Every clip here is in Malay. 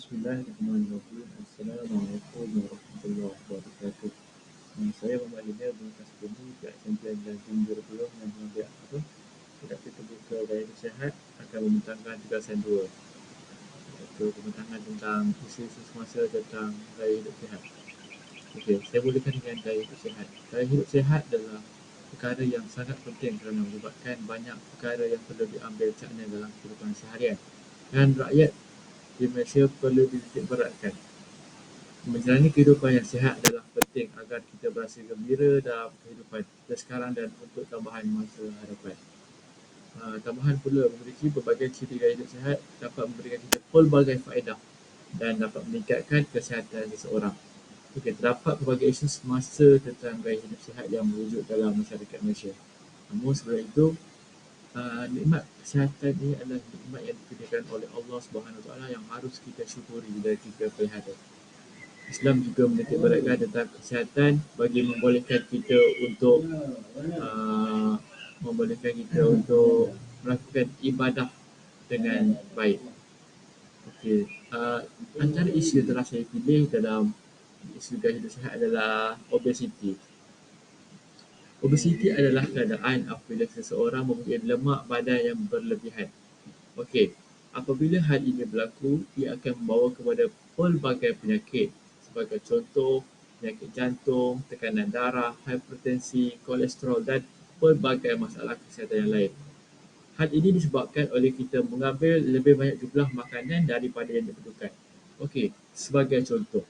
Bismillahirrahmanirrahim. Assalamualaikum warahmatullahi wabarakatuh. Saya Muhammad Lina berkas bumi pihak Champion dan Tim 20 yang mengambil apa? Tidak kita buka gaya hidup sihat akan membentangkan tugasan 2, iaitu pembentangan tentang isu-isu semasa tentang gaya hidup sihat. Okey, saya mulakan dengan gaya hidup sihat. Gaya hidup sihat adalah perkara yang sangat penting kerana menyebabkan banyak perkara yang perlu diambil cakna dalam kehidupan seharian. Dan rakyat di Malaysia perlu dititik beratkan. Menjalani kehidupan yang sihat adalah penting agar kita berasa gembira dalam kehidupan kita sekarang dan untuk tambahan masa hadapan. Tambahan pula, memiliki berbagai ciri gaya hidup sihat dapat memberikan kita pelbagai faedah dan dapat meningkatkan kesihatan seseorang. Okey, terdapat pelbagai isu semasa tentang gaya hidup sihat yang wujud dalam masyarakat Malaysia. Namun sebelum itu, nikmat kesihatan ini adalah nikmat yang dikurniakan oleh Allah Subhanahu Wa Taala yang harus kita syukuri dan kita pelihara. Islam juga menitik beratkan tentang kesihatan bagi membolehkan kita untuk melakukan ibadah dengan baik. Okey, antara isu yang telah saya pilih dalam isu gaya hidup sihat adalah obesiti. Obesiti adalah keadaan apabila seseorang mempunyai lemak badan yang berlebihan. Okey, apabila hal ini berlaku, ia akan membawa kepada pelbagai penyakit. Sebagai contoh, penyakit jantung, tekanan darah, hipertensi, kolesterol dan pelbagai masalah kesihatan yang lain. Hal ini disebabkan oleh kita mengambil lebih banyak jumlah makanan daripada yang diperlukan. Okey, sebagai contoh,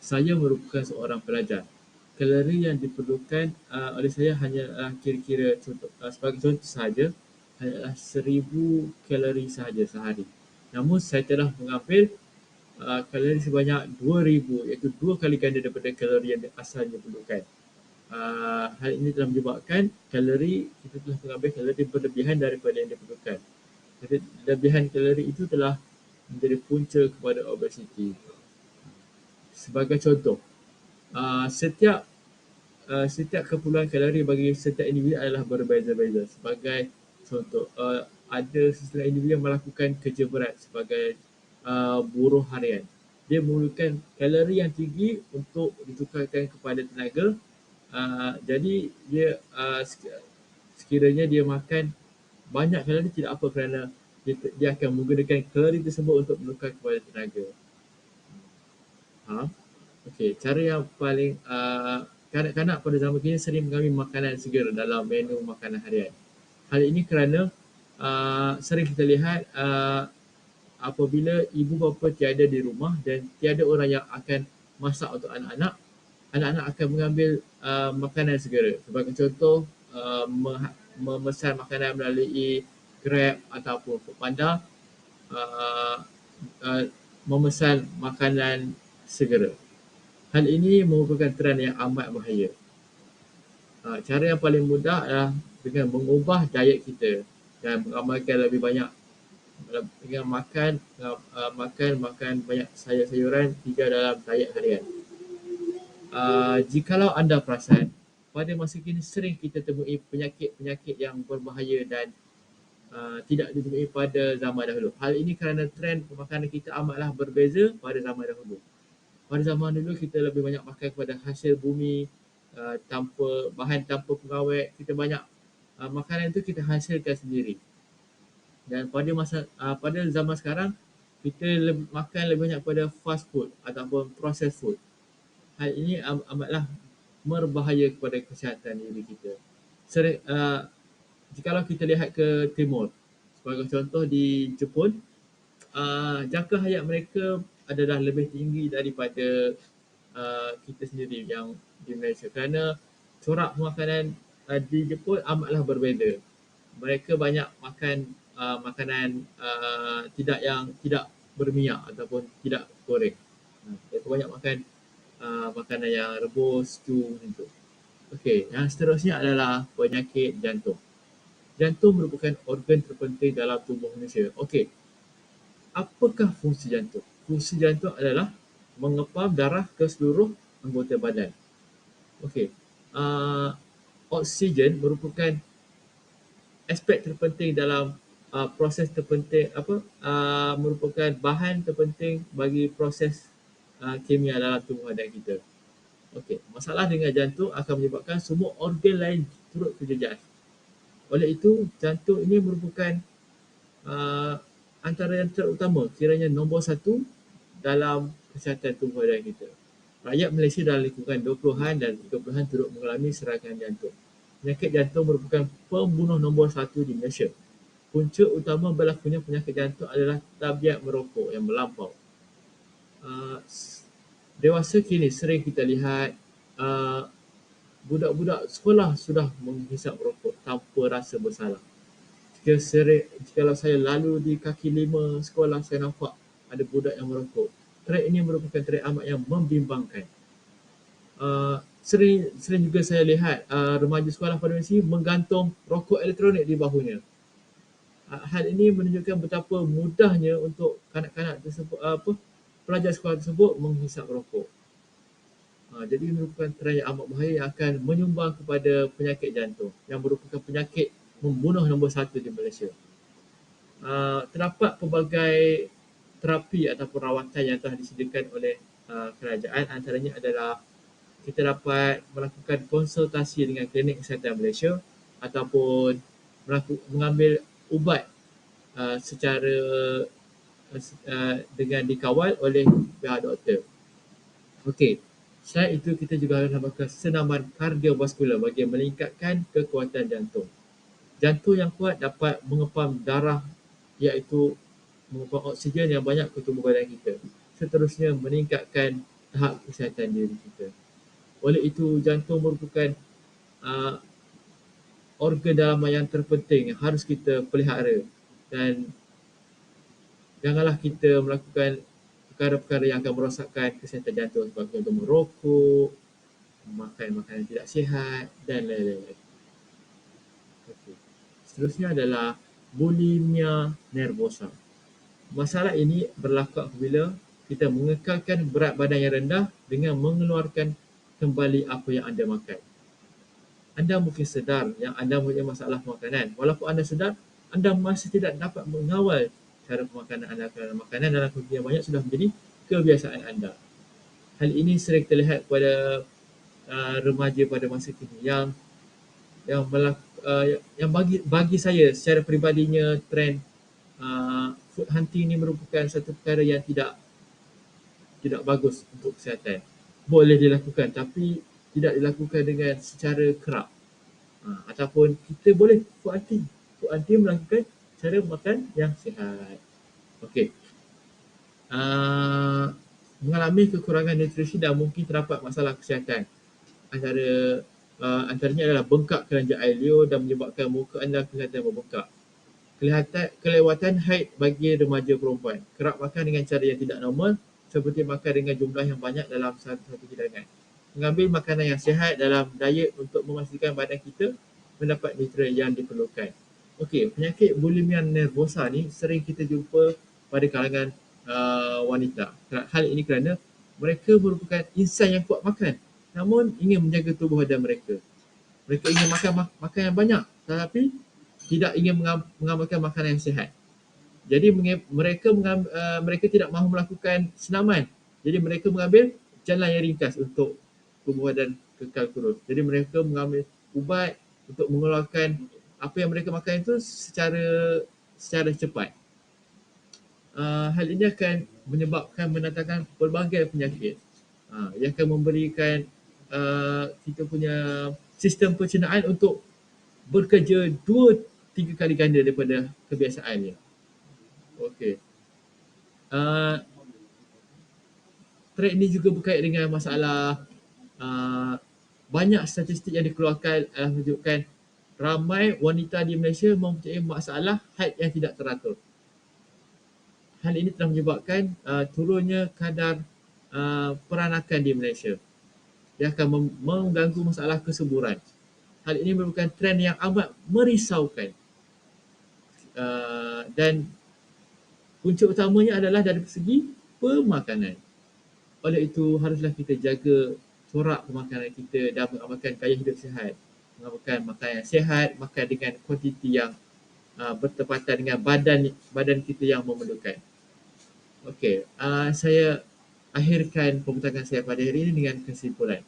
saya merupakan seorang pelajar. Kalori yang diperlukan oleh saya hanyalah kira-kira contoh, sebagai contoh sahaja, hanyalah 1000 kalori sahaja sehari. Namun saya telah mengambil kalori sebanyak 2000, iaitu 2 kali ganda daripada kalori yang asalnya diperlukan. Hal ini telah menyebabkan kita telah mengambil kalori berlebihan daripada yang diperlukan. Jadi, lebihan kalori itu telah menjadi punca kepada obesiti. Sebagai contoh, setiap keperluan kalori bagi setiap individu adalah berbeza-beza. Sebagai contoh, ada sesetengah individu yang melakukan kerja berat sebagai buruh harian. Dia memerlukan kalori yang tinggi untuk ditukarkan kepada tenaga. Jadi dia sekiranya dia makan banyak kalori tidak apa, kerana dia akan menggunakan kalori tersebut untuk menukar kepada tenaga. Okey, cara yang paling kanak-kanak pada zaman kini sering mengambil makanan segera dalam menu makanan harian. Hal ini kerana sering kita lihat apabila ibu bapa tiada di rumah dan tiada orang yang akan masak untuk anak-anak, anak-anak akan mengambil makanan segera. Sebagai contoh, memesan makanan melalui Grab ataupun Foodpanda, memesan makanan segera. Hal ini merupakan trend yang amat bahaya. Cara yang paling mudah adalah dengan mengubah diet kita dan mengamalkan lebih banyak dengan makan banyak sayur-sayuran hingga dalam diet harian. Jikalau anda perasan, pada masa kini sering kita temui penyakit-penyakit yang berbahaya dan tidak ditemui pada zaman dahulu. Hal ini kerana trend pemakanan kita amatlah berbeza pada zaman dahulu. Pada zaman dulu kita lebih banyak makan kepada hasil bumi, tanpa pengawet. Kita banyak makanan itu kita hasilkan sendiri. Dan pada zaman sekarang kita makan lebih banyak pada fast food ataupun processed food. Hal ini amatlah berbahaya kepada kesihatan diri kita. Jikalau kita lihat ke timur, sebagai contoh di Jepun, jangka hayat mereka adalah lebih tinggi daripada kita sendiri yang di Malaysia, kerana corak makanan di Jepun amatlah berbeza. Mereka banyak makan makanan tidak berminyak ataupun tidak goreng. Mereka banyak makan makanan yang rebus, stew macam. Okey, yang seterusnya adalah penyakit jantung. Jantung merupakan organ terpenting dalam tubuh manusia. Okey, apakah fungsi jantung? Fungsi jantung adalah mengepam darah ke seluruh anggota badan. Okey, oksigen merupakan aspek terpenting dalam proses terpenting merupakan bahan terpenting bagi proses kimia dalam tubuh badan kita. Okey, masalah dengan jantung akan menyebabkan semua organ lain turut terjejas. Oleh itu, jantung ini merupakan uh, antara yang terutama, kiranya nombor satu dalam kesihatan tubuh badan kita. Rakyat Malaysia dalam lingkungan 20-an dan 30-an turut mengalami serangan jantung. Penyakit jantung merupakan pembunuh nombor satu di Malaysia. Punca utama berlakunya penyakit jantung adalah tabiat merokok yang melampau. Uh, Dewasa kini sering kita lihat uh, budak-budak sekolah sudah menghisap rokok tanpa rasa bersalah. Jikalau saya lalu di kaki lima sekolah, saya nampak ada budak yang merokok. Trend ini merupakan trend amat yang membimbangkan. Sering juga saya lihat remaja sekolah pada Malaysia menggantung rokok elektronik di bahunya. Hal ini menunjukkan betapa mudahnya untuk kanak-kanak tersebut, pelajar sekolah tersebut menghisap rokok. Jadi merupakan trend yang amat bahaya yang akan menyumbang kepada penyakit jantung yang merupakan penyakit membunuh nombor satu di Malaysia. Terdapat pelbagai terapi ataupun rawatan yang telah disediakan oleh kerajaan. Antaranya adalah kita dapat melakukan konsultasi dengan klinik kesihatan Malaysia ataupun mengambil ubat secara dengan dikawal oleh pihak doktor. Okey, selain itu kita juga harus melakukan senaman kardiovaskular bagi meningkatkan kekuatan jantung. Jantung yang kuat dapat mengepam darah, iaitu mengepam oksigen yang banyak ke tubuh badan kita. Seterusnya meningkatkan tahap kesihatan diri kita. Oleh itu, jantung merupakan uh, organ dalaman yang terpenting yang harus kita pelihara, dan janganlah kita melakukan perkara-perkara yang akan merosakkan kesihatan jantung seperti contoh merokok, makan makanan tidak sihat dan lain-lain. Okay. Seterusnya adalah bulimia nervosa. Masalah ini berlaku apabila kita mengekalkan berat badan yang rendah dengan mengeluarkan kembali apa yang anda makan. Anda mungkin sedar yang anda mempunyai masalah makanan. Walaupun anda sedar, anda masih tidak dapat mengawal cara pemakanan anda kerana makanan dalam kuanti yang banyak sudah menjadi kebiasaan anda. Hal ini sering terlihat pada remaja pada masa kini yang bagi saya secara peribadinya trend food hunting ini merupakan satu perkara yang tidak bagus untuk kesihatan. Boleh dilakukan tapi tidak dilakukan dengan secara kerap. Ataupun kita boleh food hunting. Food hunting melakukan cara makan yang sihat. Okey. Mengalami kekurangan nutrisi dan mungkin terdapat masalah kesihatan. Antaranya adalah bengkak keranjang air liur dan menyebabkan muka anda kelihatan membengkak. Kelewatan haid bagi remaja perempuan. Kerap makan dengan cara yang tidak normal seperti makan dengan jumlah yang banyak dalam satu hidangan. Mengambil makanan yang sihat dalam diet untuk memastikan badan kita mendapat nutrien yang diperlukan. Okey, penyakit bulimia nervosa ni sering kita jumpa pada kalangan wanita. Hal ini kerana mereka merupakan insan yang kuat makan, namun ingin menjaga tubuh badan mereka. Mereka ingin makan yang banyak tetapi tidak ingin mengamalkan makanan yang sihat. Jadi mereka tidak mahu melakukan senaman. Jadi mereka mengambil jalan yang ringkas untuk tubuh badan kekal kurus. Jadi mereka mengambil ubat untuk mengeluarkan apa yang mereka makan itu secara cepat. Hal ini akan menyebabkan mendatangkan pelbagai penyakit yang akan memberikan kita punya sistem pencernaan untuk bekerja 2-3 kali ganda daripada kebiasaannya. Okey. Trend ini juga berkait dengan masalah banyak statistik yang dikeluarkan menunjukkan ramai wanita di Malaysia mempunyai masalah haid yang tidak teratur. Hal ini telah menyebabkan turunnya kadar peranakan di Malaysia yang akan mengganggu masalah kesuburan. Hal ini merupakan trend yang amat merisaukan. Dan punca utamanya adalah dari segi pemakanan. Oleh itu haruslah kita jaga corak pemakanan kita dan mengamalkan gaya hidup sihat. Mengamalkan makanan yang sihat, makan dengan kuantiti yang bertepatan dengan badan kita yang memerlukan. Okey, saya akhirkan pembincangan saya pada hari ini dengan kesimpulan.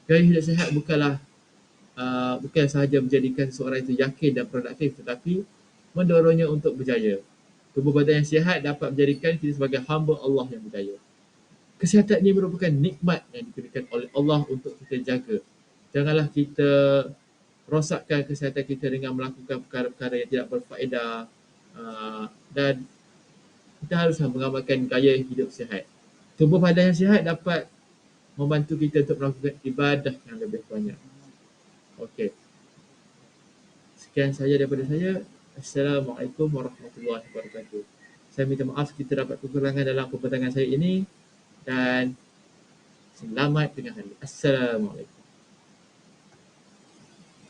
Gaya hidup sihat bukan sahaja menjadikan seseorang itu yakin dan produktif, tetapi mendorongnya untuk berjaya. Tubuh badan yang sihat dapat menjadikan kita sebagai hamba Allah yang berjaya. Kesihatan ini merupakan nikmat yang diberikan oleh Allah untuk kita jaga. Janganlah kita rosakkan kesihatan kita dengan melakukan perkara-perkara yang tidak berfaedah, dan kita harus mengamalkan gaya hidup sihat. Tubuh badan yang sihat dapat membantu kita untuk melakukan ibadah yang lebih banyak. Okey, sekian saja daripada saya. Assalamualaikum warahmatullahi wabarakatuh. Saya minta maaf kita dapat kekurangan dalam pembincangan saya ini, dan selamat tengah hari. Assalamualaikum.